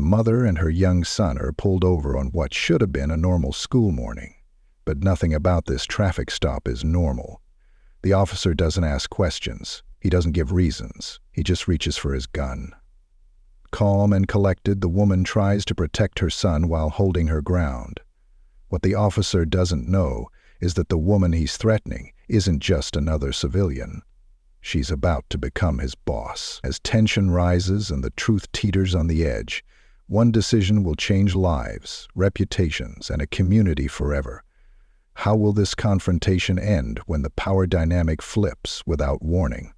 mother and her young son are pulled over on what should have been a normal school morning. But nothing about this traffic stop is normal. The officer doesn't ask questions. He doesn't give reasons. He just reaches for his gun. Calm and collected, the woman tries to protect her son while holding her ground. What the officer doesn't know is that the woman he's threatening isn't just another civilian. She's about to become his boss. As tension rises and the truth teeters on the edge, one decision will change lives, reputations, and a community forever. How will this confrontation end when the power dynamic flips without warning?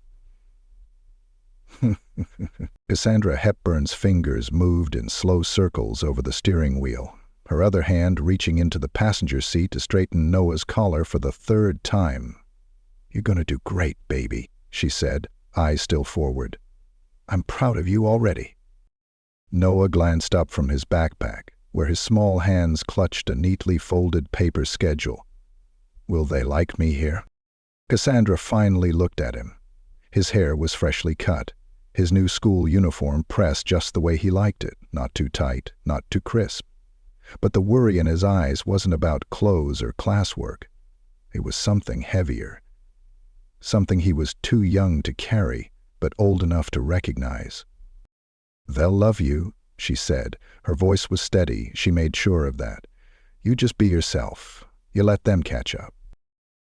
Cassandra Hepburn's fingers moved in slow circles over the steering wheel, her other hand reaching into the passenger seat to straighten Noah's collar for the third time. "You're gonna do great, baby," she said, eyes still forward. "I'm proud of you already." Noah glanced up from his backpack, where his small hands clutched a neatly folded paper schedule. "Will they like me here?" Cassandra finally looked at him. His hair was freshly cut, his new school uniform pressed just the way he liked it, not too tight, not too crisp. But the worry in his eyes wasn't about clothes or classwork. It was something heavier. Something he was too young to carry, but old enough to recognize. "They'll love you," she said. Her voice was steady, she made sure of that. "You just be yourself. You let them catch up."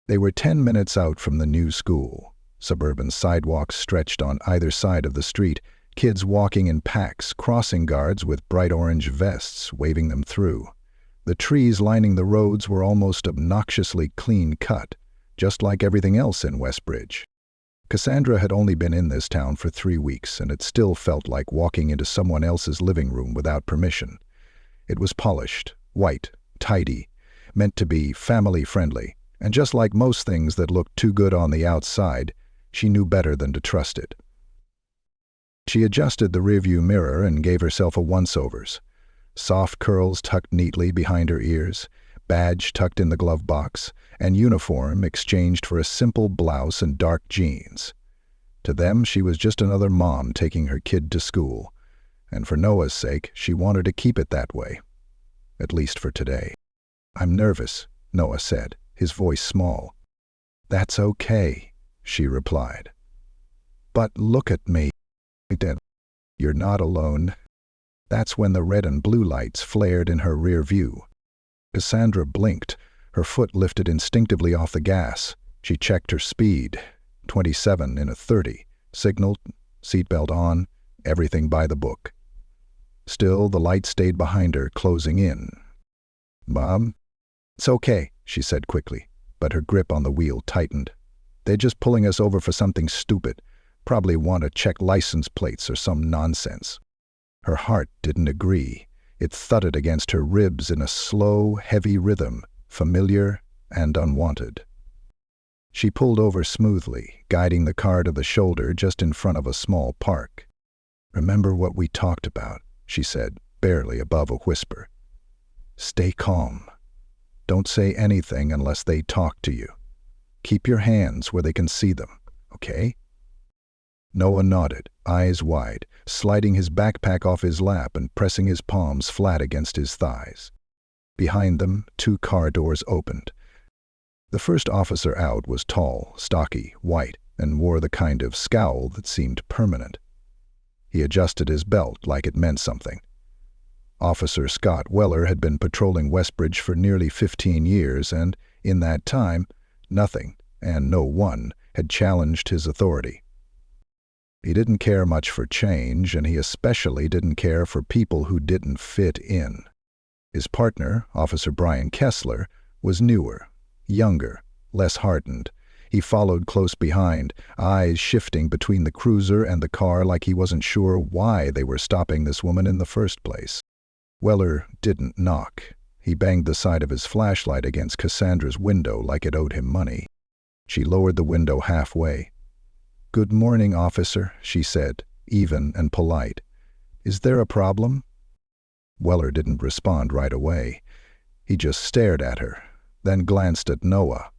They were 10 minutes out from the new school. Suburban sidewalks stretched on either side of the street, kids walking in packs, crossing guards with bright orange vests waving them through. The trees lining the roads were almost obnoxiously clean-cut, just like everything else in Westbridge. Cassandra had only been in this town for 3 weeks, and it still felt like walking into someone else's living room without permission. It was polished, white, tidy, meant to be family-friendly, and just like most things that looked too good on the outside, she knew better than to trust it. She adjusted the rearview mirror and gave herself a once-overs. Soft curls tucked neatly behind her ears, badge tucked in the glove box, and uniform exchanged for a simple blouse and dark jeans. To them, she was just another mom taking her kid to school, and for Noah's sake, she wanted to keep it that way, at least for today. "I'm nervous," Noah said, his voice small. "That's okay," she replied. "But look at me. You're not alone." That's when the red and blue lights flared in her rear view. Cassandra blinked, her foot lifted instinctively off the gas. She checked her speed, 27 in a 30, signaled, seatbelt on, everything by the book. Still, the light stayed behind her, closing in. "Mom?" "It's okay," she said quickly, but her grip on the wheel tightened. "They're just pulling us over for something stupid. Probably want to check license plates or some nonsense." Her heart didn't agree. It thudded against her ribs in a slow, heavy rhythm, familiar and unwanted. She pulled over smoothly, guiding the car to the shoulder just in front of a small park. "Remember what we talked about," she said, barely above a whisper. "Stay calm. Don't say anything unless they talk to you. Keep your hands where they can see them, okay?" Noah nodded, eyes wide, sliding his backpack off his lap and pressing his palms flat against his thighs. Behind them, 2 car doors opened. The first officer out was tall, stocky, white, and wore the kind of scowl that seemed permanent. He adjusted his belt like it meant something. Officer Scott Weller had been patrolling Westbridge for nearly 15 years, and, in that time, nothing, and no one, had challenged his authority. He didn't care much for change, and he especially didn't care for people who didn't fit in. His partner, Officer Brian Kessler, was newer, younger, less hardened. He followed close behind, eyes shifting between the cruiser and the car like he wasn't sure why they were stopping this woman in the first place. Weller didn't knock. He banged the side of his flashlight against Cassandra's window like it owed him money. She lowered the window halfway. "Good morning, officer," she said, even and polite. "Is there a problem?" Weller didn't respond right away. He just stared at her, then glanced at Noah.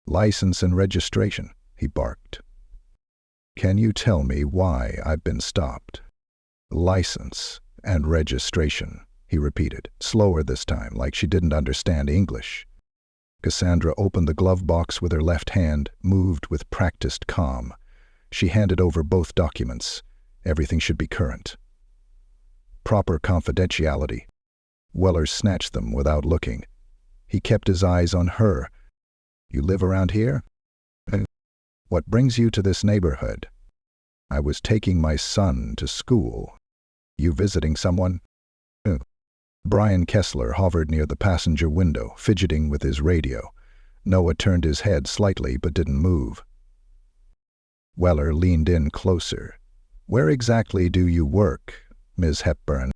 "License and registration," he barked. "Can you tell me why I've been stopped?" "License and registration," he repeated, slower this time, like she didn't understand English. Cassandra opened the glove box with her left hand, moved with practiced calm. She handed over both documents. Everything should be current. Proper confidentiality. Weller snatched them without looking. He kept his eyes on her. "You live around here?" "What brings you to this neighborhood?" "I was taking my son to school." "You visiting someone?" Brian Kessler hovered near the passenger window, fidgeting with his radio. Noah turned his head slightly but didn't move. Weller leaned in closer. "Where exactly do you work, Ms. Hepburn?"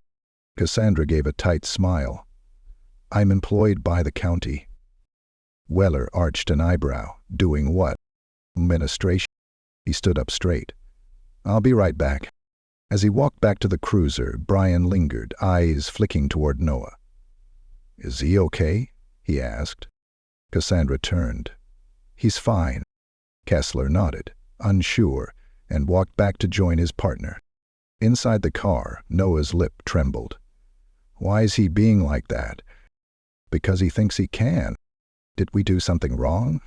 Cassandra gave a tight smile. "I'm employed by the county." Weller arched an eyebrow. "Doing what?" "Administration." He stood up straight. "I'll be right back." As he walked back to the cruiser, Brian lingered, eyes flicking toward Noah. "Is he okay?" he asked. Cassandra turned. "He's fine." Kessler nodded, unsure, and walked back to join his partner. Inside the car, Noah's lip trembled. "Why is he being like that?" "Because he thinks he can." "Did we do something wrong?"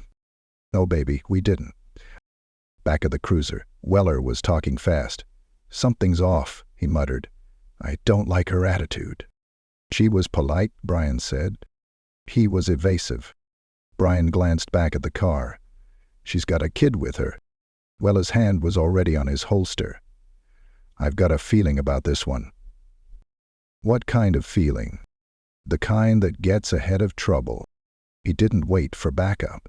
"No, baby, we didn't." Back of the cruiser, Weller was talking fast. "Something's off," he muttered. "I don't like her attitude." "She was polite," Brian said. He was evasive. Brian glanced back at the car. "She's got a kid with her." Weller's hand was already on his holster. "I've got a feeling about this one." "What kind of feeling?" "The kind that gets ahead of trouble." He didn't wait for backup.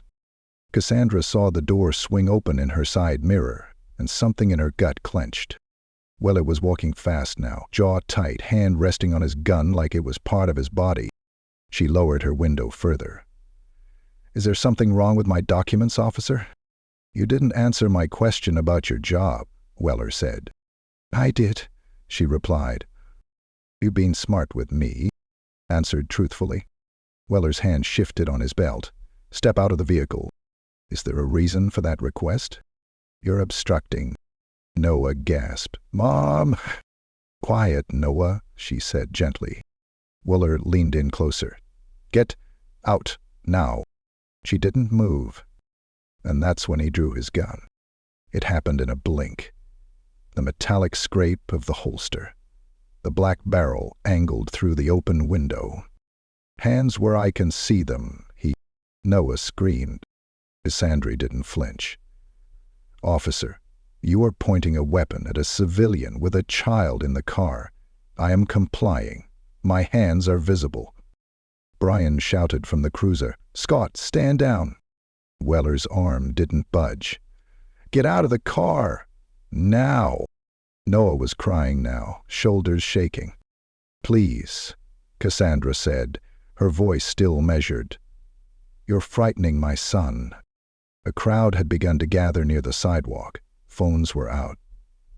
Cassandra saw the door swing open in her side mirror, and something in her gut clenched. Weller was walking fast now, jaw tight, hand resting on his gun like it was part of his body. She lowered her window further. "Is there something wrong with my documents, officer?" "You didn't answer my question about your job," Weller said. "I did," she replied. "You been smart with me," answered truthfully. Weller's hand shifted on his belt. "Step out of the vehicle." "Is there a reason for that request?" "You're obstructing." Noah gasped. "Mom!" "Quiet, Noah," she said gently. Weller leaned in closer. "Get out now." She didn't move. And that's when he drew his gun. It happened in a blink. The metallic scrape of the holster. The black barrel angled through the open window. "Hands where I can see them," Noah screamed. Cassandra didn't flinch. "Officer, you are pointing a weapon at a civilian with a child in the car. I am complying. My hands are visible." Brian shouted from the cruiser, "Scott, stand down." Weller's arm didn't budge. "Get out of the car! Now!" Noah was crying now, shoulders shaking. "Please," Cassandra said, her voice still measured. "You're frightening my son." A crowd had begun to gather near the sidewalk. Phones were out.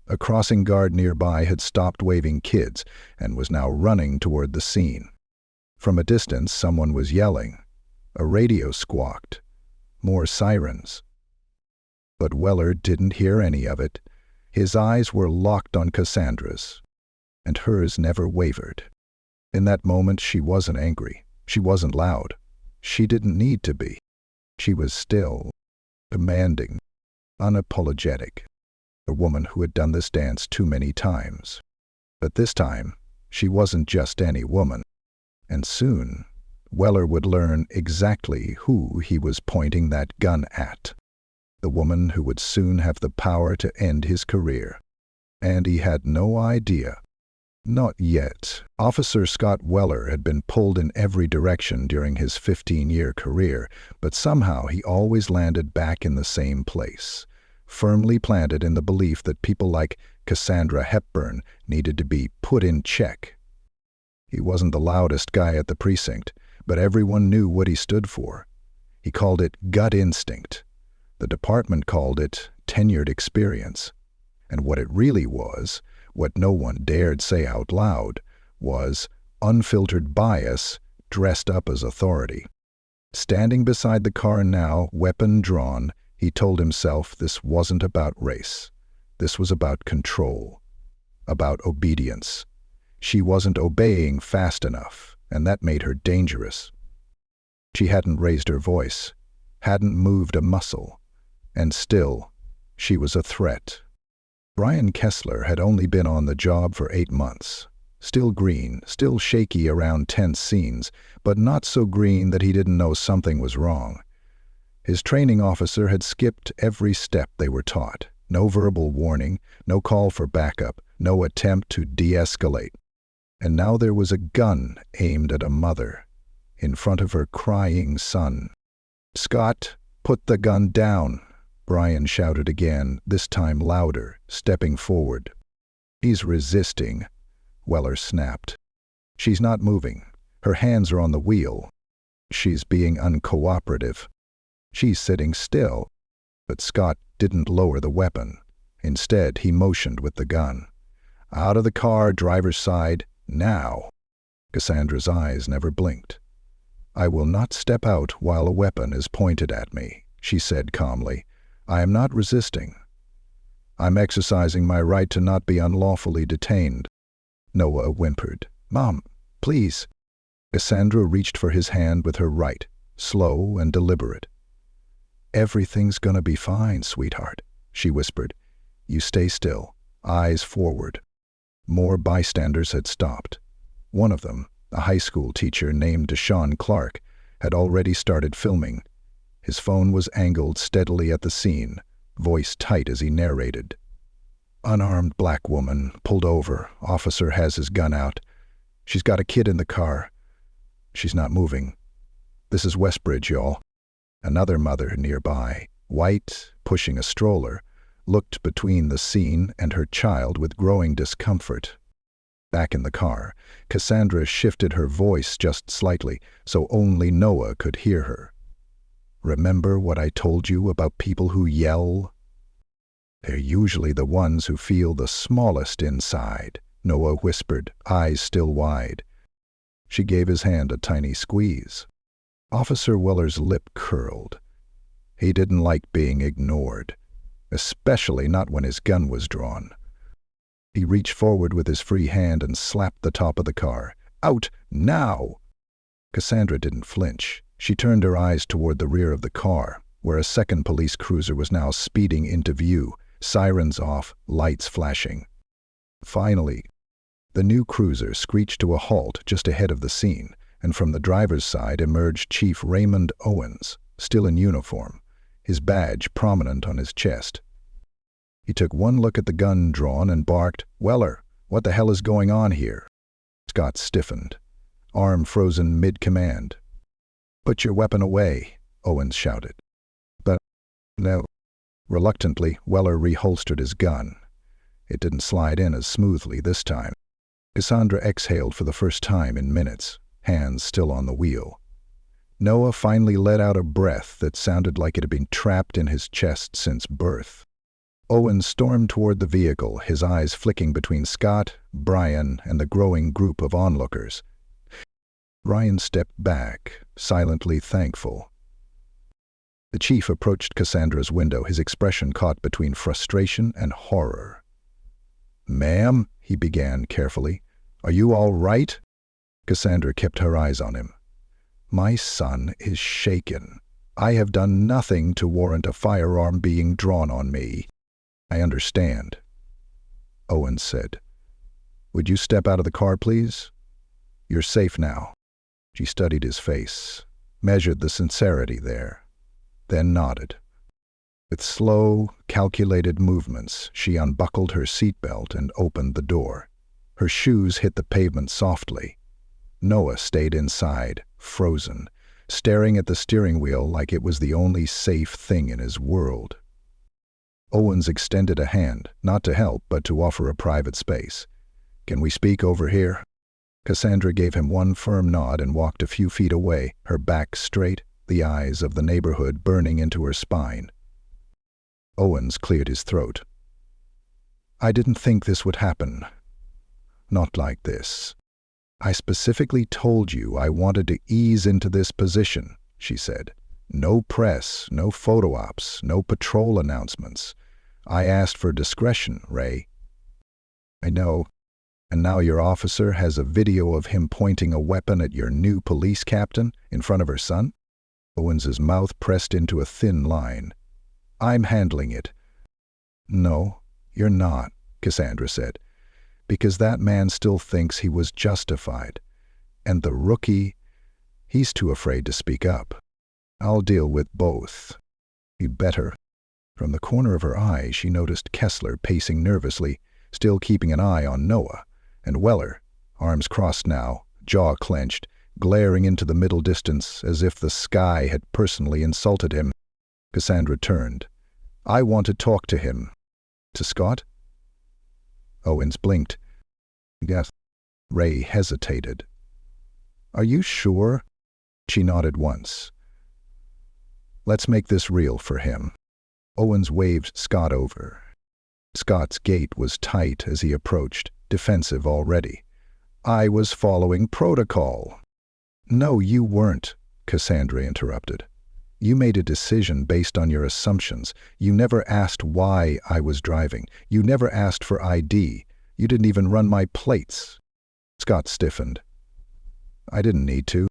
A crossing guard nearby had stopped waving kids and was now running toward the scene. From a distance, someone was yelling. A radio squawked. More sirens. But Weller didn't hear any of it. His eyes were locked on Cassandra's, and hers never wavered. In that moment, she wasn't angry. She wasn't loud. She didn't need to be. She was still, demanding, unapologetic. A woman who had done this dance too many times. But this time, she wasn't just any woman. And soon, Weller would learn exactly who he was pointing that gun at. The woman who would soon have the power to end his career. And he had no idea. Not yet. Officer Scott Weller had been pulled in every direction during his 15-year career, but somehow he always landed back in the same place, firmly planted in the belief that people like Cassandra Hepburn needed to be put in check. He wasn't the loudest guy at the precinct, but everyone knew what he stood for. He called it gut instinct. The department called it tenured experience. And what it really was, what no one dared say out loud, was unfiltered bias dressed up as authority. Standing beside the car now, weapon drawn, he told himself this wasn't about race. This was about control, about obedience. She wasn't obeying fast enough, and that made her dangerous. She hadn't raised her voice, hadn't moved a muscle, and still, she was a threat. Brian Kessler had only been on the job for 8 months. Still green, still shaky around tense scenes, but not so green that he didn't know something was wrong. His training officer had skipped every step they were taught. No verbal warning, no call for backup, no attempt to de-escalate. And now there was a gun aimed at a mother, in front of her crying son. "Scott, put the gun down," Brian shouted again, this time louder, stepping forward. "He's resisting," Weller snapped. "She's not moving. Her hands are on the wheel. She's being uncooperative. She's sitting still." But Scott didn't lower the weapon. Instead, he motioned with the gun. "Out of the car, driver's side, now." Cassandra's eyes never blinked. "I will not step out while a weapon is pointed at me," she said calmly. "I am not resisting. I'm exercising my right to not be unlawfully detained." Noah whimpered. "Mom, please." Cassandra reached for his hand with her right, slow and deliberate. "Everything's gonna be fine, sweetheart," she whispered. "You stay still, eyes forward." More bystanders had stopped. One of them, a high school teacher named Deshaun Clark, had already started filming. His phone was angled steadily at the scene, voice tight as he narrated. "Unarmed black woman, pulled over, officer has his gun out. She's got a kid in the car. She's not moving. This is Westbridge, y'all." Another mother nearby, white, pushing a stroller, looked between the scene and her child with growing discomfort. Back in the car, Cassandra shifted her voice just slightly so only Noah could hear her. "Remember what I told you about people who yell? They're usually the ones who feel the smallest inside," Noah whispered, eyes still wide. She gave his hand a tiny squeeze. Officer Weller's lip curled. He didn't like being ignored, especially not when his gun was drawn. He reached forward with his free hand and slapped the top of the car. "Out, now!" Cassandra didn't flinch. She turned her eyes toward the rear of the car, where a second police cruiser was now speeding into view, sirens off, lights flashing. Finally, the new cruiser screeched to a halt just ahead of the scene, and from the driver's side emerged Chief Raymond Owens, still in uniform, his badge prominent on his chest. He took one look at the gun drawn and barked, "Weller, what the hell is going on here?" Scott stiffened, arm frozen mid-command. "Put your weapon away," Owens shouted. "But no." Reluctantly, Weller reholstered his gun. It didn't slide in as smoothly this time. Cassandra exhaled for the first time in minutes, hands still on the wheel. Noah finally let out a breath that sounded like it had been trapped in his chest since birth. Owen stormed toward the vehicle, his eyes flicking between Scott, Brian, and the growing group of onlookers. Brian stepped back, silently thankful. The chief approached Cassandra's window, his expression caught between frustration and horror. "Ma'am," he began carefully, "are you all right?" Cassandra kept her eyes on him. "My son is shaken. I have done nothing to warrant a firearm being drawn on me." "I understand," Owens said. "Would you step out of the car, please? You're safe now." She studied his face, measured the sincerity there, then nodded. With slow, calculated movements, she unbuckled her seatbelt and opened the door. Her shoes hit the pavement softly. Noah stayed inside, frozen, staring at the steering wheel like it was the only safe thing in his world. Owens extended a hand, not to help, but to offer a private space. "Can we speak over here?" Cassandra gave him one firm nod and walked a few feet away, her back straight, the eyes of the neighborhood burning into her spine. Owens cleared his throat. "I didn't think this would happen. Not like this. I specifically told you I wanted to ease into this position," she said. "No press, no photo ops, no patrol announcements. I asked for discretion, Ray." "I know," And now your officer has a video of him pointing a weapon at your new police captain in front of her son? Owens's mouth pressed into a thin line. I'm handling it. No, you're not, Cassandra said, because that man still thinks he was justified. And the rookie, he's too afraid to speak up. I'll deal with both. You'd better. From the corner of her eye, she noticed Kessler pacing nervously, still keeping an eye on Noah, and Weller, arms crossed now, jaw clenched, glaring into the middle distance as if the sky had personally insulted him. Cassandra turned. I want to talk to him. To Scott? Owens blinked. Yes. Ray hesitated. Are you sure? She nodded once. Let's make this real for him. Owens waved Scott over. Scott's gait was tight as he approached, defensive already. I was following protocol. No, you weren't, Cassandra interrupted. You made a decision based on your assumptions. You never asked why I was driving. You never asked for ID. You didn't even run my plates. Scott stiffened. I didn't need to.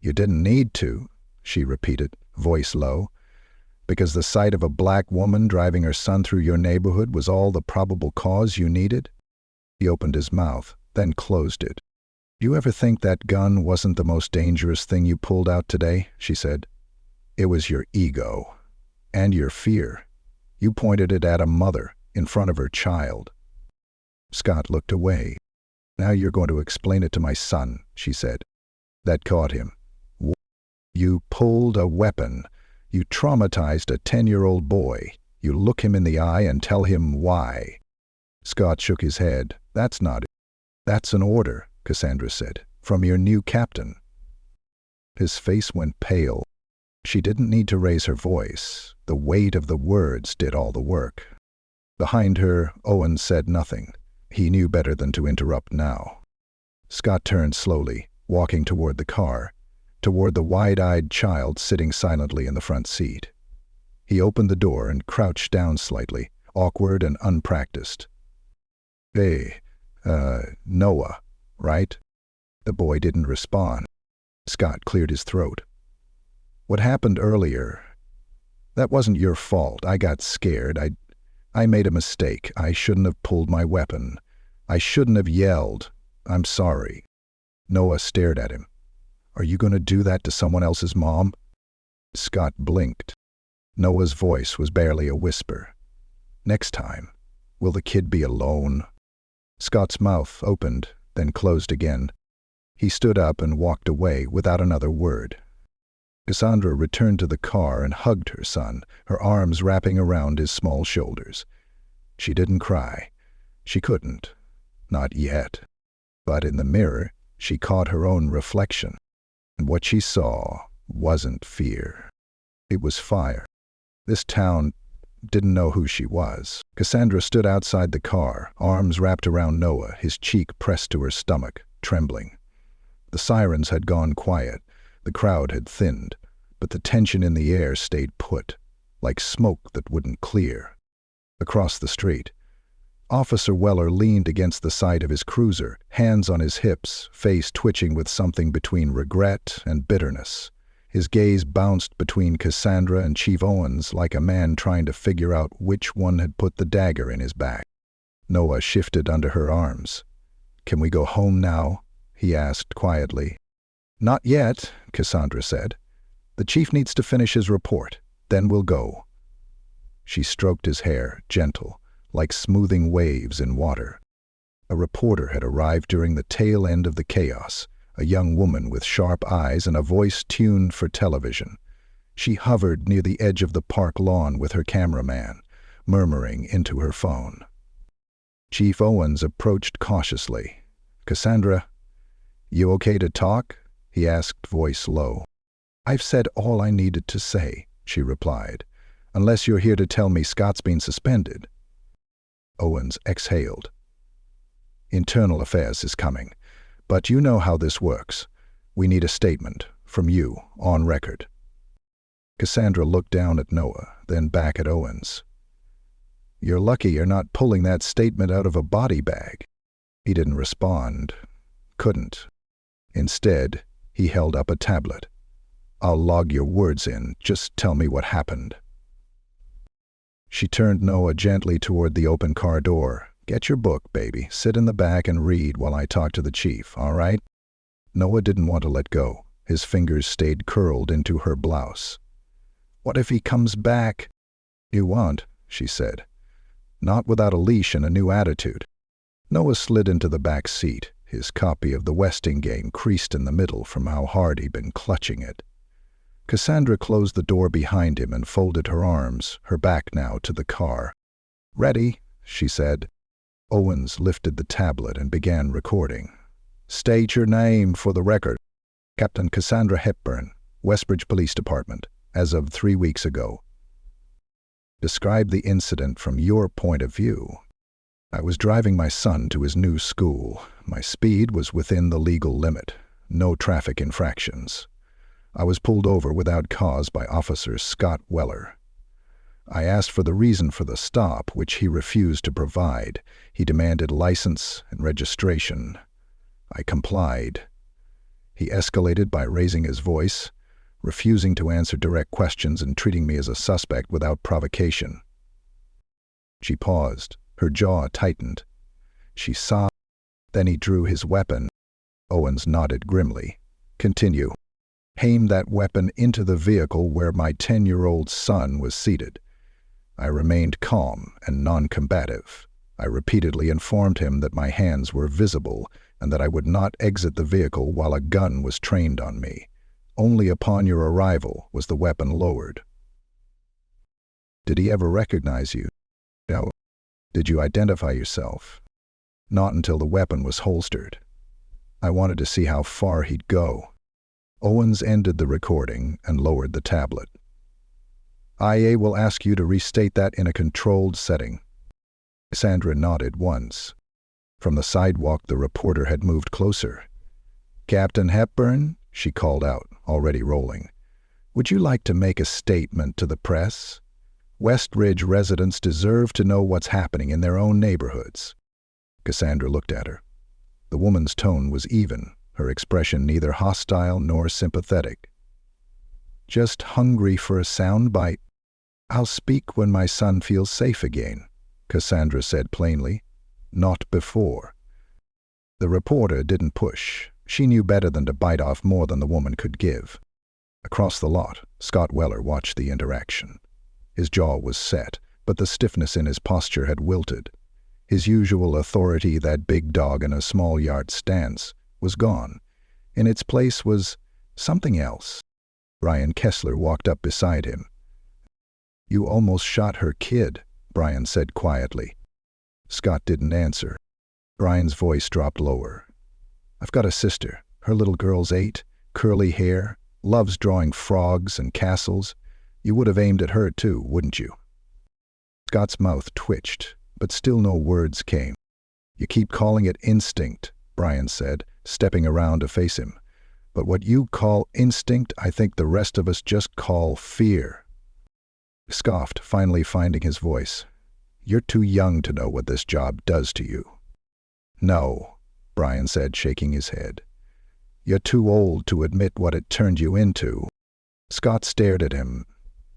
You didn't need to, she repeated, voice low, because the sight of a black woman driving her son through your neighborhood was all the probable cause you needed? He opened his mouth, then closed it. Do you ever think that gun wasn't the most dangerous thing you pulled out today? She said. It was your ego. And your fear. You pointed it at a mother in front of her child. Scott looked away. Now you're going to explain it to my son, she said. That caught him. You pulled a weapon. You traumatized a 10-year-old boy. You look him in the eye and tell him why. Scott shook his head. That's not it. That's an order, Cassandra said, from your new captain. His face went pale. She didn't need to raise her voice. The weight of the words did all the work. Behind her, Owen said nothing. He knew better than to interrupt now. Scott turned slowly, walking toward the car, toward the wide-eyed child sitting silently in the front seat. He opened the door and crouched down slightly, awkward and unpracticed. Hey, Noah, right? The boy didn't respond. Scott cleared his throat. What happened earlier, that wasn't your fault. I got scared. I made a mistake. I shouldn't have pulled my weapon. I shouldn't have yelled. I'm sorry. Noah stared at him. Are you going to do that to someone else's mom? Scott blinked. Noah's voice was barely a whisper. Next time, will the kid be alone? Scott's mouth opened, then closed again. He stood up and walked away without another word. Cassandra returned to the car and hugged her son, her arms wrapping around his small shoulders. She didn't cry. She couldn't. Not yet. But in the mirror, she caught her own reflection. And what she saw wasn't fear. It was fire. This town didn't know who she was. Cassandra stood outside the car, arms wrapped around Noah, his cheek pressed to her stomach, trembling. The sirens had gone quiet. The crowd had thinned, but the tension in the air stayed put, like smoke that wouldn't clear. Across the street, Officer Weller leaned against the side of his cruiser, hands on his hips, face twitching with something between regret and bitterness. His gaze bounced between Cassandra and Chief Owens like a man trying to figure out which one had put the dagger in his back. Noah shifted under her arms. Can we go home now? He asked quietly. Not yet, Cassandra said. The chief needs to finish his report. Then we'll go. She stroked his hair, gentle, like smoothing waves in water. A reporter had arrived during the tail end of the chaos, a young woman with sharp eyes and a voice tuned for television. She hovered near the edge of the park lawn with her cameraman, murmuring into her phone. Chief Owens approached cautiously. Cassandra, you okay to talk? He asked, voice low. I've said all I needed to say, she replied, unless you're here to tell me Scott's been suspended. Owens exhaled. Internal Affairs is coming, but you know how this works. We need a statement, from you, on record. Cassandra looked down at Noah, then back at Owens. You're lucky you're not pulling that statement out of a body bag. He didn't respond. Couldn't. Instead, he held up a tablet. "I'll log your words in. Just tell me what happened." She turned Noah gently toward the open car door. "Get your book, baby. Sit in the back and read while I talk to the chief, all right?" Noah didn't want to let go. His fingers stayed curled into her blouse. "What if he comes back?" "You won't," she said. "Not without a leash and a new attitude." Noah slid into the back seat, his copy of the Westingame creased in the middle from how hard he'd been clutching it. Cassandra closed the door behind him and folded her arms, her back now to the car. "Ready," she said. Owens lifted the tablet and began recording. "State your name for the record." "Captain Cassandra Hepburn, Westbridge Police Department, as of 3 weeks ago." "Describe the incident from your point of view." "I was driving my son to his new school. My speed was within the legal limit. No traffic infractions. I was pulled over without cause by Officer Scott Weller. I asked for the reason for the stop, which he refused to provide. He demanded license and registration. I complied. He escalated by raising his voice, refusing to answer direct questions and treating me as a suspect without provocation." She paused. Her jaw tightened. She sobbed. "Then he drew his weapon." Owens nodded grimly. "Continue." "Aimed that weapon into the vehicle where my 10-year-old son was seated. I remained calm and non-combative. I repeatedly informed him that my hands were visible and that I would not exit the vehicle while a gun was trained on me. Only upon your arrival was the weapon lowered." "Did he ever recognize you?" "No." "Did you identify yourself?" "Not until the weapon was holstered. I wanted to see how far he'd go." Owens ended the recording and lowered the tablet. "IA will ask you to restate that in a controlled setting." Cassandra nodded once. From the sidewalk, the reporter had moved closer. "Captain Hepburn," she called out, already rolling, "would you like to make a statement to the press? Westridge residents deserve to know what's happening in their own neighborhoods." Cassandra looked at her. The woman's tone was even, her expression neither hostile nor sympathetic. "Just hungry for a soundbite." "I'll speak when my son feels safe again," Cassandra said plainly. "Not before." The reporter didn't push. She knew better than to bite off more than the woman could give. Across the lot, Scott Weller watched the interaction. His jaw was set, but the stiffness in his posture had wilted. His usual authority, that big dog in a small yard stance, was gone. In its place was something else. Brian Kessler walked up beside him. "You almost shot her kid," Brian said quietly. Scott didn't answer. Brian's voice dropped lower. "I've got a sister. Her little girl's 8, curly hair, loves drawing frogs and castles. You would have aimed at her too, wouldn't you?" Scott's mouth twitched, but still no words came. "You keep calling it instinct," Brian said, stepping around to face him. "But what you call instinct, I think the rest of us just call fear." He scoffed, finally finding his voice. "You're too young to know what this job does to you." "No," Brian said, shaking his head. "You're too old to admit what it turned you into." Scott stared at him,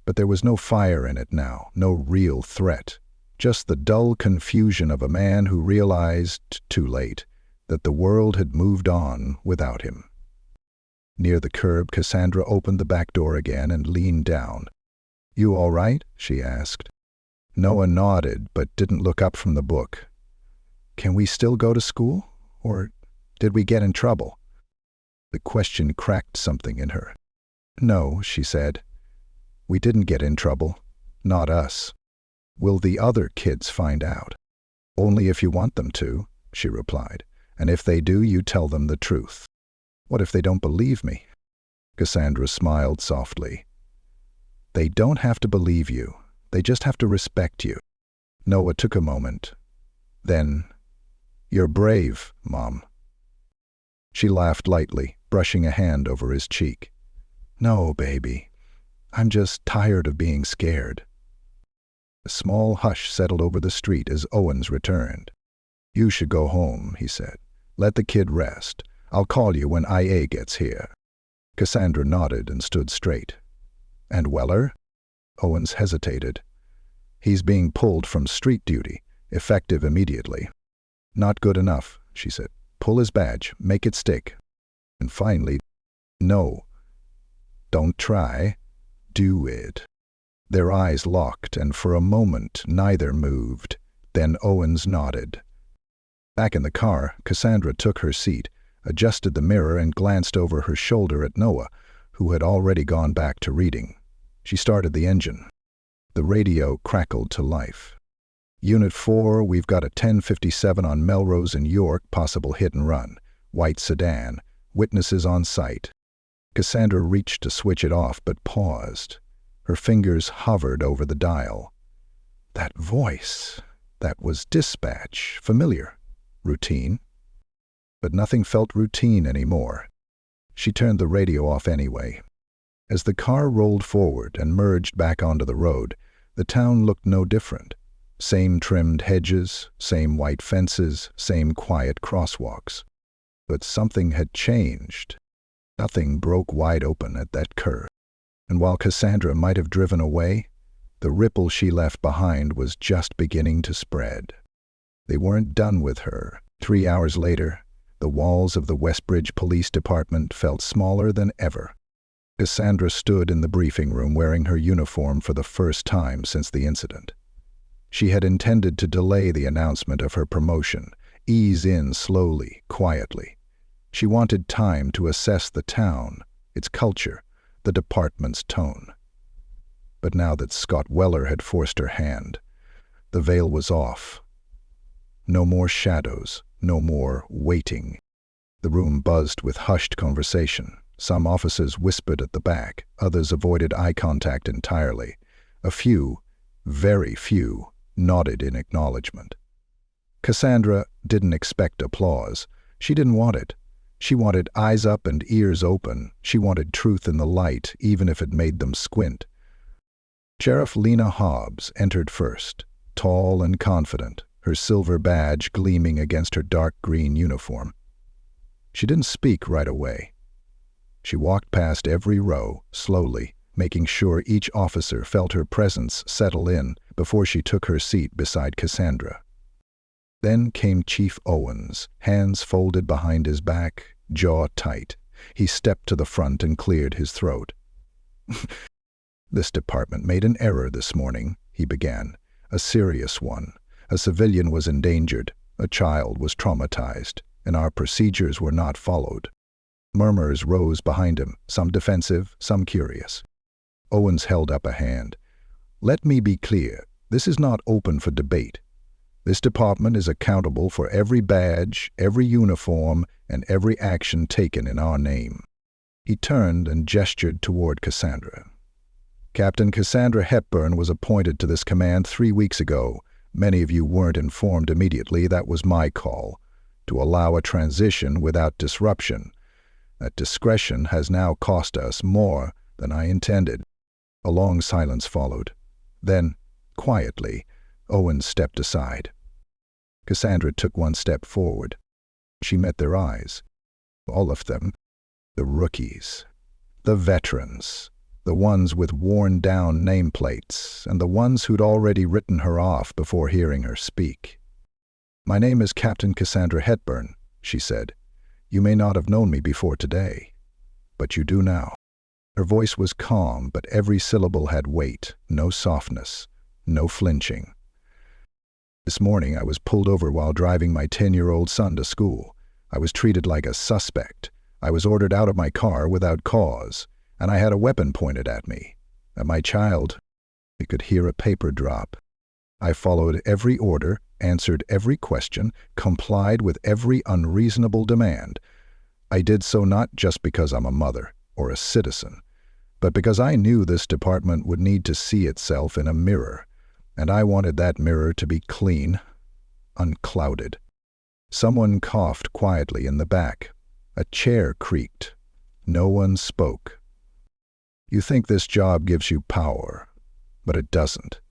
but there was no fire in it now, no real threat. Just the dull confusion of a man who realized, too late, that the world had moved on without him. Near the curb, Cassandra opened the back door again and leaned down. "You all right?" she asked. Noah nodded, but didn't look up from the book. "Can we still go to school? Or did we get in trouble?" The question cracked something in her. "No," she said. "We didn't get in trouble. Not us." "Will the other kids find out?" "Only if you want them to," she replied. "And if they do, you tell them the truth." "What if they don't believe me?" Cassandra smiled softly. "They don't have to believe you. They just have to respect you." Noah took a moment. Then, "You're brave, Mom." She laughed lightly, brushing a hand over his cheek. "No, baby. I'm just tired of being scared." A small hush settled over the street as Owens returned. "You should go home," he said. "Let the kid rest. I'll call you when IA gets here." Cassandra nodded and stood straight. "And Weller?" Owens hesitated. "He's being pulled from street duty, effective immediately." "Not good enough," she said. "Pull his badge, make it stick." And finally, "No. Don't try. Do it." Their eyes locked, and for a moment neither moved. Then Owens nodded. Back in the car, Cassandra took her seat, adjusted the mirror, and glanced over her shoulder at Noah, who had already gone back to reading. She started the engine. The radio crackled to life. "Unit 4, we've got a 1057 on Melrose in York, possible hit and run. White sedan. Witnesses on site." Cassandra reached to switch it off, but paused. Her fingers hovered over the dial. That voice. That was dispatch. Familiar. Routine. But nothing felt routine anymore. She turned the radio off anyway. As the car rolled forward and merged back onto the road, the town looked no different. Same trimmed hedges, same white fences, same quiet crosswalks. But something had changed. Nothing broke wide open at that curve. And while Cassandra might have driven away, the ripple she left behind was just beginning to spread. They weren't done with her. 3 hours later, the walls of the Westbridge Police Department felt smaller than ever. Cassandra stood in the briefing room wearing her uniform for the first time since the incident. She had intended to delay the announcement of her promotion, ease in slowly, quietly. She wanted time to assess the town, its culture, the department's tone. But now that Scott Weller had forced her hand, the veil was off. No more shadows, no more waiting. The room buzzed with hushed conversation. Some officers whispered at the back, others avoided eye contact entirely. A few, very few, nodded in acknowledgement. Cassandra didn't expect applause. She didn't want it. She wanted eyes up and ears open. She wanted truth in the light, even if it made them squint. Sheriff Lena Hobbs entered first, tall and confident, her silver badge gleaming against her dark green uniform. She didn't speak right away. She walked past every row, slowly, making sure each officer felt her presence settle in before she took her seat beside Cassandra. Then came Chief Owens, hands folded behind his back, jaw tight. He stepped to the front and cleared his throat. "This department made an error this morning," he began, "a serious one. A civilian was endangered, a child was traumatized, and our procedures were not followed." Murmurs rose behind him, some defensive, some curious. Owens held up a hand. "Let me be clear, this is not open for debate. This department is accountable for every badge, every uniform, and every action taken in our name." He turned and gestured toward Cassandra. "Captain Cassandra Hepburn was appointed to this command 3 weeks ago. Many of you weren't informed immediately. That was my call, to allow a transition without disruption. That discretion has now cost us more than I intended." A long silence followed. Then, quietly, Owens stepped aside. Cassandra took one step forward. She met their eyes. All of them. The rookies. The veterans. The ones with worn-down nameplates, and the ones who'd already written her off before hearing her speak. "My name is Captain Cassandra Hepburn," she said. "You may not have known me before today, but you do now." Her voice was calm, but every syllable had weight, no softness, no flinching. "This morning I was pulled over while driving my 10-year-old son to school. I was treated like a suspect. I was ordered out of my car without cause, and I had a weapon pointed at me. And my child," he could hear a paper drop. "I followed every order, answered every question, complied with every unreasonable demand. I did so not just because I'm a mother or a citizen, but because I knew this department would need to see itself in a mirror, and I wanted that mirror to be clean, unclouded." Someone coughed quietly in the back. A chair creaked. No one spoke. "You think this job gives you power, but it doesn't.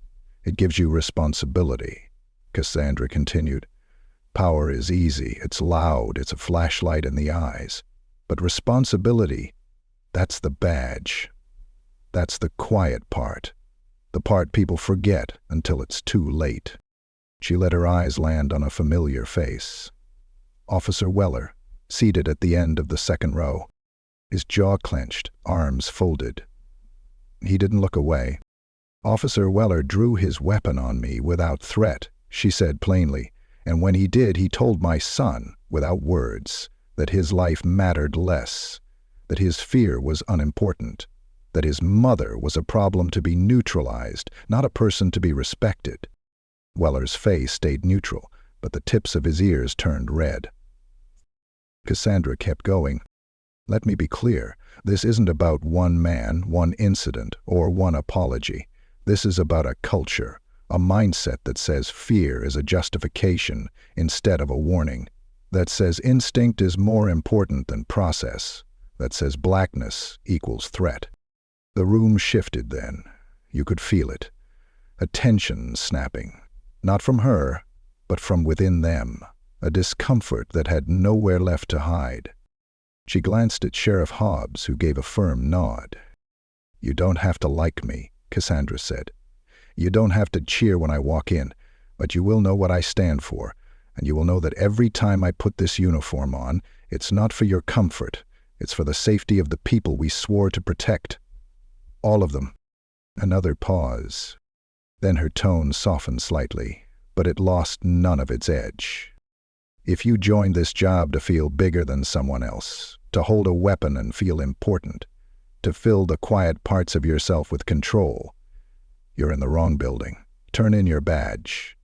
It gives you responsibility," Cassandra continued. Power is easy, it's loud, it's a flashlight in the eyes. But responsibility, that's the badge. That's the quiet part. The part people forget until it's too late. She let her eyes land on a familiar face. Officer Weller, seated at the end of the second row, his jaw clenched, arms folded. He didn't look away. Officer Weller drew his weapon on me without threat, she said plainly, and when he did, he told my son, without words, that his life mattered less, that his fear was unimportant, that his mother was a problem to be neutralized, not a person to be respected. Weller's face stayed neutral, but the tips of his ears turned red. Cassandra kept going. Let me be clear, this isn't about one man, one incident, or one apology. This is about a culture, a mindset that says fear is a justification instead of a warning, that says instinct is more important than process, that says blackness equals threat. The room shifted then. You could feel it. A tension snapping, not from her, but from within them, a discomfort that had nowhere left to hide. She glanced at Sheriff Hobbs, who gave a firm nod. "You don't have to like me," Cassandra said. "You don't have to cheer when I walk in, but you will know what I stand for, and you will know that every time I put this uniform on, it's not for your comfort, it's for the safety of the people we swore to protect. All of them." Another pause. Then her tone softened slightly, but it lost none of its edge. "If you joined this job to feel bigger than someone else, to hold a weapon and feel important, to fill the quiet parts of yourself with control, you're in the wrong building. Turn in your badge."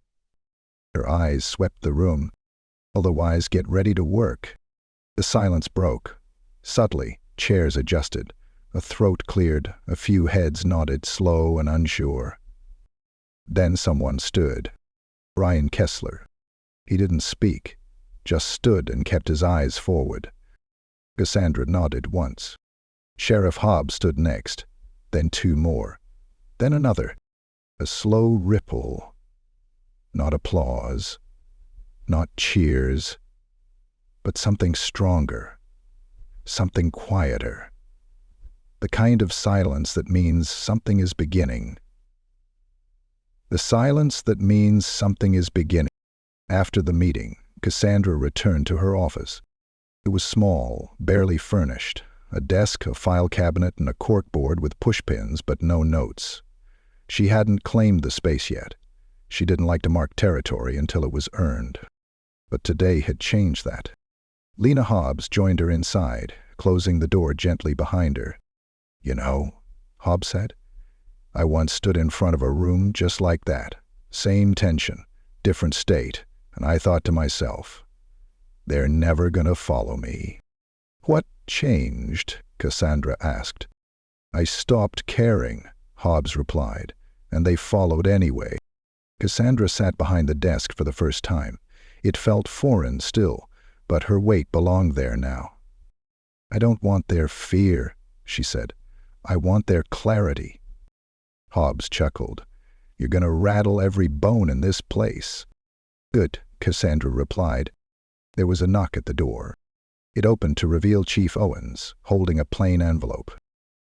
Her eyes swept the room. "Otherwise, get ready to work." The silence broke. Subtly, chairs adjusted. A throat cleared, a few heads nodded, slow and unsure. Then someone stood. Ryan Kessler. He didn't speak, just stood and kept his eyes forward. Cassandra nodded once. Sheriff Hobbs stood next, then two more, then another. A slow ripple. Not applause, not cheers, but something stronger, something quieter. The kind of silence that means something is beginning. The silence that means something is beginning. After the meeting, Cassandra returned to her office. It was small, barely furnished, a desk, a file cabinet, and a corkboard with pushpins, but no notes. She hadn't claimed the space yet. She didn't like to mark territory until it was earned. But today had changed that. Lena Hobbs joined her inside, closing the door gently behind her. "You know," Hobbs said, "I once stood in front of a room just like that. Same tension, different state, and I thought to myself, they're never gonna follow me." "What changed?" Cassandra asked. "I stopped caring," Hobbs replied, "and they followed anyway." Cassandra sat behind the desk for the first time. It felt foreign still, but her weight belonged there now. "I don't want their fear," she said. "I want their clarity." Hobbs chuckled. "You're gonna rattle every bone in this place." "Good," Cassandra replied. There was a knock at the door. It opened to reveal Chief Owens, holding a plain envelope.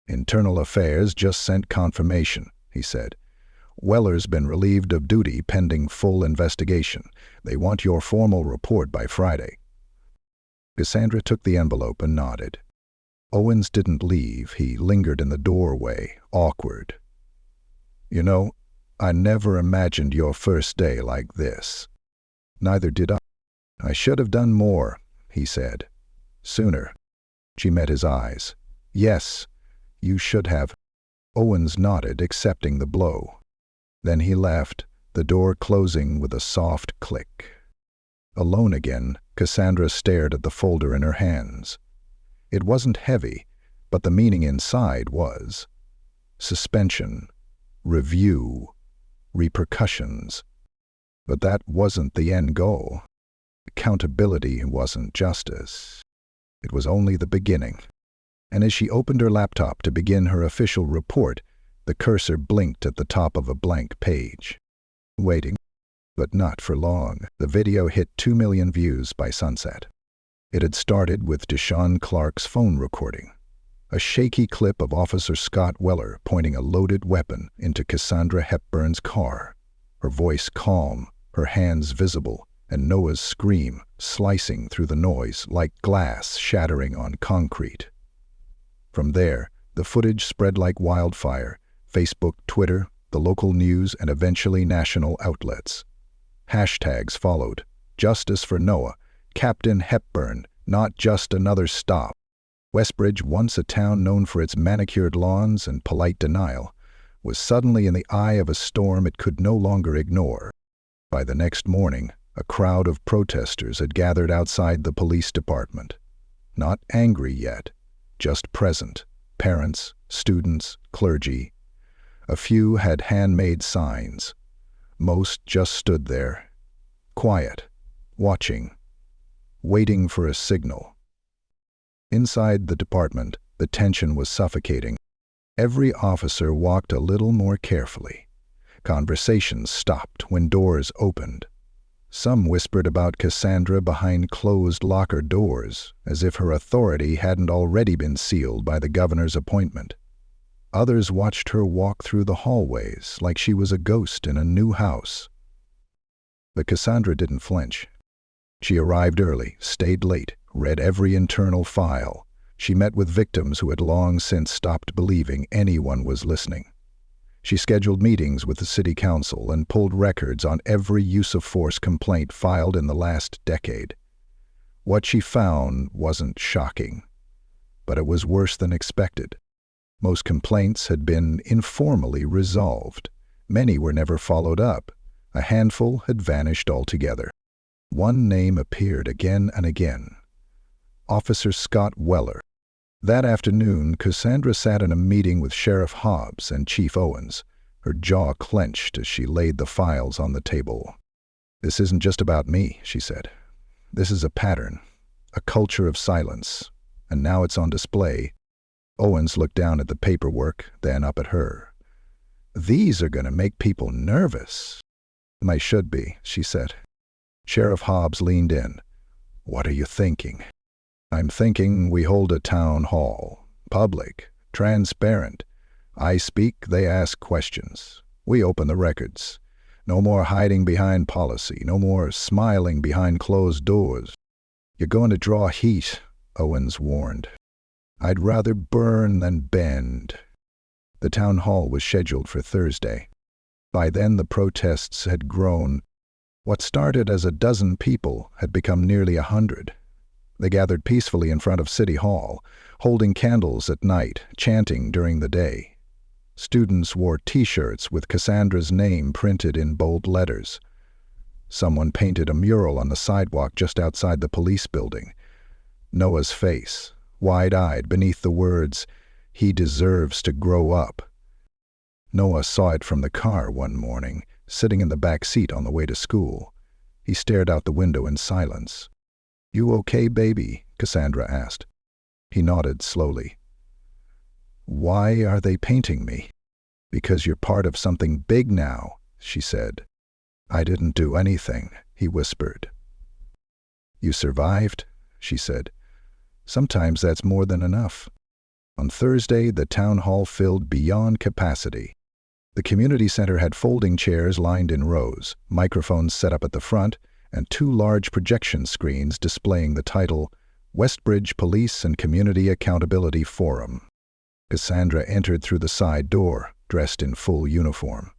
"Internal Affairs just sent confirmation," he said. "Weller's been relieved of duty pending full investigation. They want your formal report by Friday." Cassandra took the envelope and nodded. Owens didn't leave. He lingered in the doorway, awkward. "You know, I never imagined your first day like this." "Neither did I. I should have done more," he said. "Sooner." She met his eyes. "Yes, you should have." Owens nodded, accepting the blow. Then he left, the door closing with a soft click. Alone again, Cassandra stared at the folder in her hands. It wasn't heavy, but the meaning inside was. Suspension, review, repercussions. But that wasn't the end goal. Accountability wasn't justice. It was only the beginning. And as she opened her laptop to begin her official report, the cursor blinked at the top of a blank page. Waiting. But not for long. The video hit 2 million views by sunset. It had started with Deshaun Clark's phone recording, a shaky clip of Officer Scott Weller pointing a loaded weapon into Cassandra Hepburn's car, her voice calm, her hands visible, and Noah's scream slicing through the noise like glass shattering on concrete. From there, the footage spread like wildfire: Facebook, Twitter, the local news, and eventually national outlets. Hashtags followed: Justice for Noah, Captain Hepburn, not just another stop. Westbridge, once a town known for its manicured lawns and polite denial, was suddenly in the eye of a storm it could no longer ignore. By the next morning, a crowd of protesters had gathered outside the police department. Not angry yet, just present: parents, students, clergy. A few had handmade signs. Most just stood there, quiet, watching, waiting for a signal. Inside the department, the tension was suffocating. Every officer walked a little more carefully. Conversations stopped when doors opened. Some whispered about Cassandra behind closed locker doors, as if her authority hadn't already been sealed by the governor's appointment. Others watched her walk through the hallways like she was a ghost in a new house. But Cassandra didn't flinch. She arrived early, stayed late, read every internal file. She met with victims who had long since stopped believing anyone was listening. She scheduled meetings with the city council and pulled records on every use-of-force complaint filed in the last decade. What she found wasn't shocking, but it was worse than expected. Most complaints had been informally resolved. Many were never followed up. A handful had vanished altogether. One name appeared again and again: Officer Scott Weller. That afternoon, Cassandra sat in a meeting with Sheriff Hobbs and Chief Owens, her jaw clenched as she laid the files on the table. "This isn't just about me," she said. "This is a pattern, a culture of silence, and now it's on display." Owens looked down at the paperwork, then up at her. "These are going to make people nervous." "They should be," she said. Sheriff Hobbs leaned in. "What are you thinking?" "I'm thinking we hold a town hall. Public, transparent. I speak, they ask questions. We open the records. No more hiding behind policy, no more smiling behind closed doors." "You're going to draw heat," Owens warned. "I'd rather burn than bend." The town hall was scheduled for Thursday. By then the protests had grown. What started as a dozen people had become nearly 100. They gathered peacefully in front of City Hall, holding candles at night, chanting during the day. Students wore T-shirts with Cassandra's name printed in bold letters. Someone painted a mural on the sidewalk just outside the police building. Noah's face, wide-eyed beneath the words, "He deserves to grow up." Noah saw it from the car one morning, sitting in the back seat on the way to school. He stared out the window in silence. "You okay, baby?" Cassandra asked. He nodded slowly. "Why are they painting me?" "Because you're part of something big now," she said. "I didn't do anything," he whispered. "You survived," she said. "Sometimes that's more than enough." On Thursday, the town hall filled beyond capacity. The community center had folding chairs lined in rows, microphones set up at the front, and 2 large projection screens displaying the title, Westbridge Police and Community Accountability Forum. Cassandra entered through the side door, dressed in full uniform.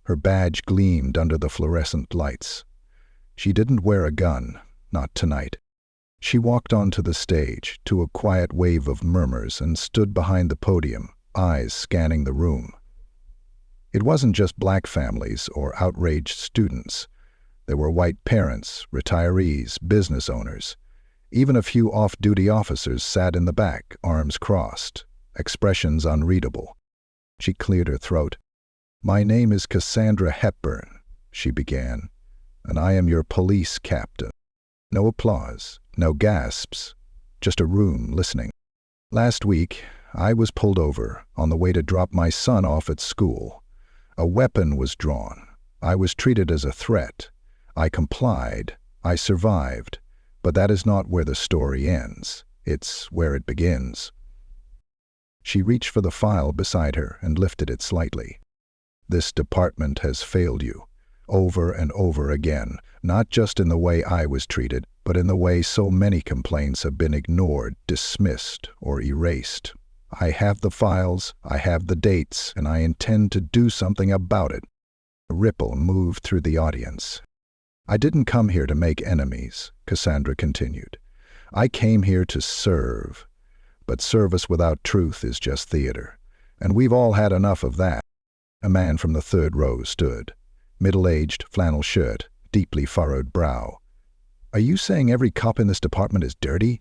Her badge gleamed under the fluorescent lights. She didn't wear a gun, not tonight. She walked onto the stage, to a quiet wave of murmurs, and stood behind the podium, eyes scanning the room. It wasn't just black families or outraged students. There were white parents, retirees, business owners. Even a few off-duty officers sat in the back, arms crossed, expressions unreadable. She cleared her throat. "My name is Cassandra Hepburn," she began, "and I am your police captain." No applause, no gasps, just a room listening. "Last week, I was pulled over on the way to drop my son off at school. A weapon was drawn. I was treated as a threat. I complied. I survived. But that is not where the story ends. It's where it begins. She reached for the file beside her and lifted it slightly. This department has failed you, over and over again, not just in the way I was treated, but in the way so many complaints have been ignored, dismissed, or erased. I have the files, I have the dates, and I intend to do something about it. A ripple moved through the audience. I didn't come here to make enemies, Cassandra continued. I came here to serve. But service without truth is just theater, and we've all had enough of that. A man from the third row stood, middle-aged, flannel shirt, deeply furrowed brow. Are you saying every cop in this department is dirty?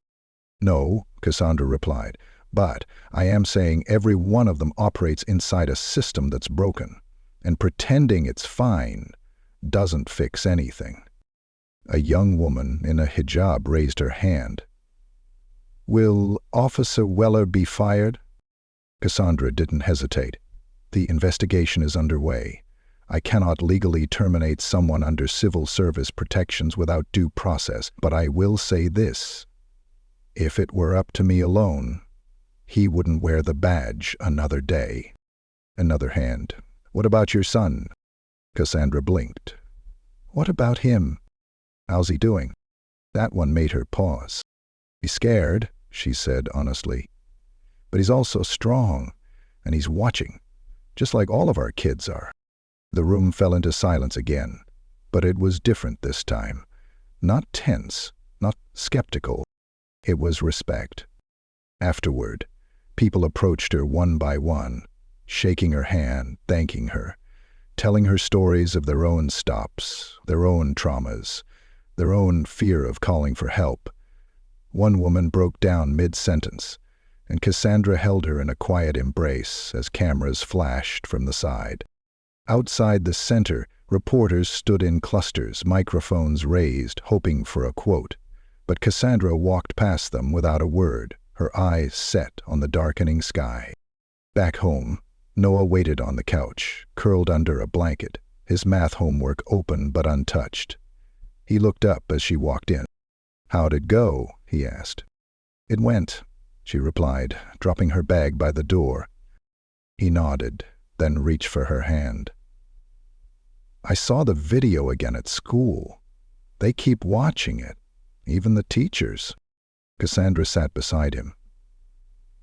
No, Cassandra replied, but I am saying every one of them operates inside a system that's broken, and pretending it's fine doesn't fix anything. A young woman in a hijab raised her hand. Will Officer Weller be fired? Cassandra didn't hesitate. The investigation is underway. I cannot legally terminate someone under civil service protections without due process, but I will say this. If it were up to me alone, he wouldn't wear the badge another day. Another hand. What about your son? Cassandra blinked. What about him? How's he doing? That one made her pause. He's scared, she said honestly. But he's also strong, and he's watching, just like all of our kids are. The room fell into silence again, but it was different this time. Not tense, not skeptical. It was respect. Afterward, people approached her one by one, shaking her hand, thanking her, telling her stories of their own stops, their own traumas, their own fear of calling for help. One woman broke down mid-sentence, and Cassandra held her in a quiet embrace as cameras flashed from the side. Outside the center, reporters stood in clusters, microphones raised, hoping for a quote. But Cassandra walked past them without a word, her eyes set on the darkening sky. Back home, Noah waited on the couch, curled under a blanket, his math homework open but untouched. He looked up as she walked in. How'd it go? He asked. It went, she replied, dropping her bag by the door. He nodded, then reached for her hand. I saw the video again at school. They keep watching it, even the teachers. Cassandra sat beside him.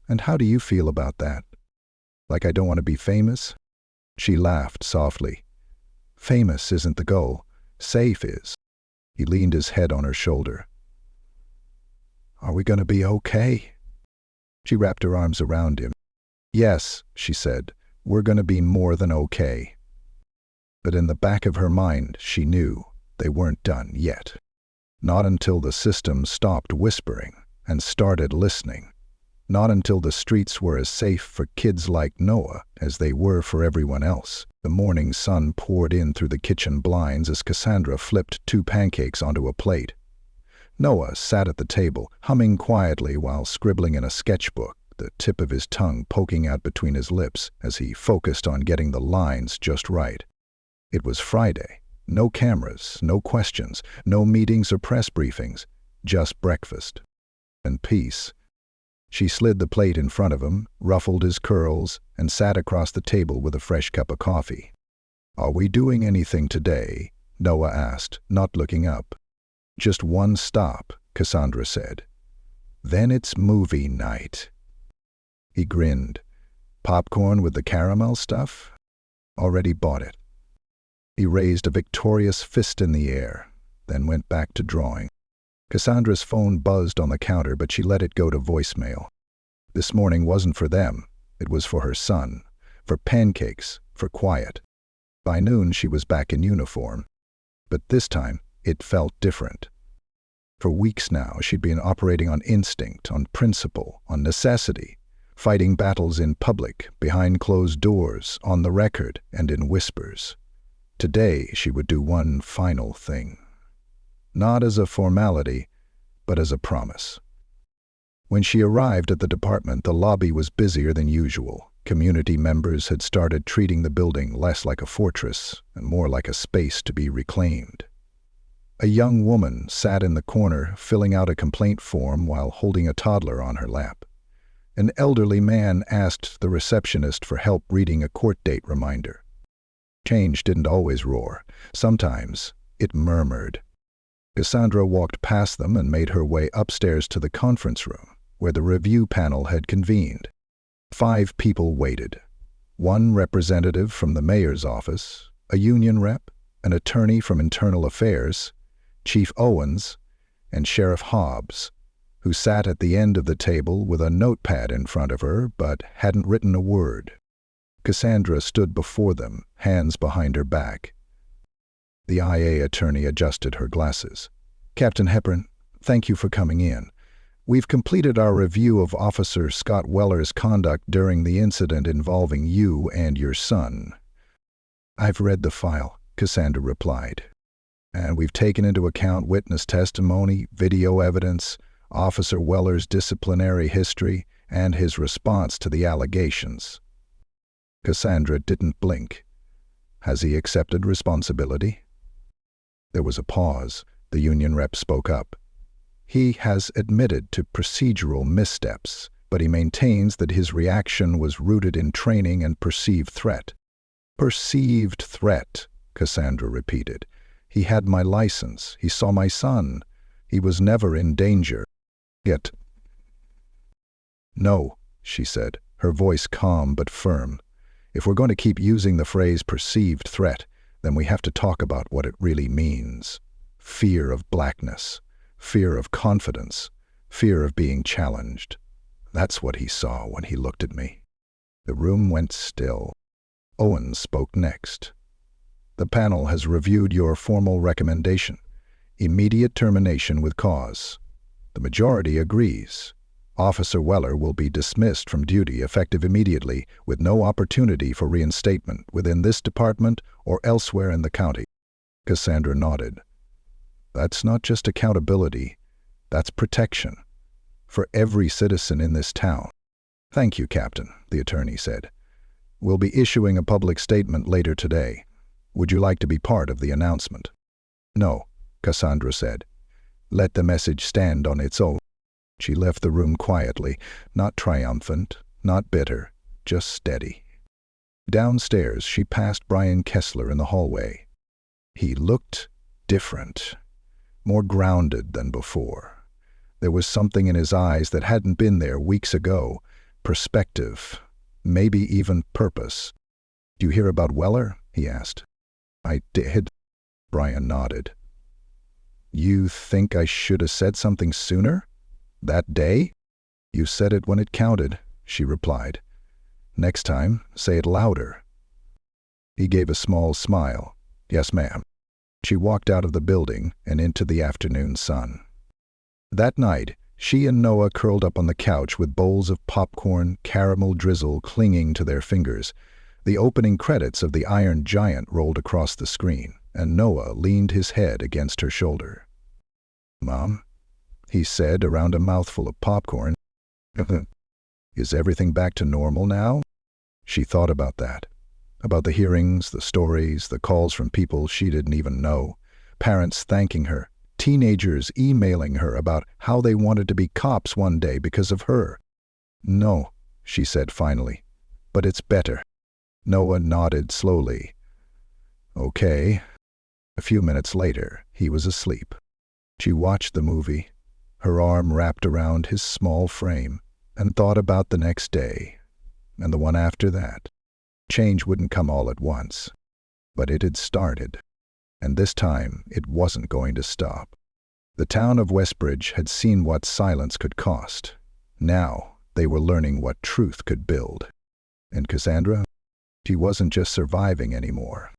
And how do you feel about that? Like I don't want to be famous? She laughed softly. Famous isn't the goal. Safe is. He leaned his head on her shoulder. Are we going to be okay? She wrapped her arms around him. Yes, she said, we're going to be more than okay. But in the back of her mind, she knew they weren't done yet. Not until the system stopped whispering and started listening. Not until the streets were as safe for kids like Noah as they were for everyone else. The morning sun poured in through the kitchen blinds as Cassandra flipped 2 pancakes onto a plate. Noah sat at the table, humming quietly while scribbling in a sketchbook, the tip of his tongue poking out between his lips as he focused on getting the lines just right. It was Friday. No cameras, no questions, no meetings or press briefings, just breakfast. And peace. She slid the plate in front of him, ruffled his curls, and sat across the table with a fresh cup of coffee. Are we doing anything today? Noah asked, not looking up. Just one stop, Cassandra said. Then it's movie night. He grinned. Popcorn with the caramel stuff? Already bought it. He raised a victorious fist in the air, then went back to drawing. Cassandra's phone buzzed on the counter, but she let it go to voicemail. This morning wasn't for them. It was for her son, for pancakes, for quiet. By noon, she was back in uniform. But this time, it felt different. For weeks now, she'd been operating on instinct, on principle, on necessity, fighting battles in public, behind closed doors, on the record, and in whispers. Today, she would do one final thing. Not as a formality, but as a promise. When she arrived at the department, the lobby was busier than usual. Community members had started treating the building less like a fortress and more like a space to be reclaimed. A young woman sat in the corner filling out a complaint form while holding a toddler on her lap. An elderly man asked the receptionist for help reading a court date reminder. Change didn't always roar. Sometimes it murmured. Cassandra walked past them and made her way upstairs to the conference room, where the review panel had convened. 5 people waited. 1 representative from the mayor's office, a union rep, an attorney from Internal Affairs, Chief Owens, and Sheriff Hobbs, who sat at the end of the table with a notepad in front of her but hadn't written a word. Cassandra stood before them, hands behind her back. The IA attorney adjusted her glasses. "Captain Hepburn, thank you for coming in. We've completed our review of Officer Scott Weller's conduct during the incident involving you and your son." "I've read the file," Cassandra replied. "And we've taken into account witness testimony, video evidence, Officer Weller's disciplinary history, and his response to the allegations." Cassandra didn't blink. "Has he accepted responsibility?" There was a pause. The union rep spoke up. "He has admitted to procedural missteps, but he maintains that his reaction was rooted in training and perceived threat." "Perceived threat," Cassandra repeated. "He had my license. He saw my son. He was never in danger. Yet—" "No," she said, her voice calm but firm. "If we're going to keep using the phrase perceived threat, then we have to talk about what it really means. Fear of blackness, fear of confidence, fear of being challenged. That's what he saw when he looked at me." The room went still. Owens spoke next. "The panel has reviewed your formal recommendation. Immediate termination with cause. The majority agrees. Officer Weller will be dismissed from duty effective immediately with no opportunity for reinstatement within this department or elsewhere in the county." Cassandra nodded. "That's not just accountability, that's protection. For every citizen in this town." "Thank you, Captain," the attorney said. "We'll be issuing a public statement later today. Would you like to be part of the announcement?" "No," Cassandra said. "Let the message stand on its own." She left the room quietly, not triumphant, not bitter, just steady. Downstairs, she passed Brian Kessler in the hallway. He looked different, more grounded than before. There was something in his eyes that hadn't been there weeks ago. Perspective, maybe even purpose. "Do you hear about Weller?" he asked. "I did." Brian nodded. "You think I should have said something sooner? That day?" "You said it when it counted," she replied. "Next time, say it louder." He gave a small smile. "Yes, ma'am." She walked out of the building and into the afternoon sun. That night, she and Noah curled up on the couch with bowls of popcorn, caramel drizzle clinging to their fingers. The opening credits of The Iron Giant rolled across the screen, and Noah leaned his head against her shoulder. "Mom," he said around a mouthful of popcorn. "Is everything back to normal now?" She thought about that. About the hearings, the stories, the calls from people she didn't even know. Parents thanking her. Teenagers emailing her about how they wanted to be cops one day because of her. "No," she said finally. "But it's better." Noah nodded slowly. "Okay." A few minutes later, he was asleep. She watched the movie, her arm wrapped around his small frame, and thought about the next day, and the one after that. Change wouldn't come all at once, but it had started, and this time it wasn't going to stop. The town of Westbridge had seen what silence could cost. Now they were learning what truth could build. And Cassandra? She wasn't just surviving anymore.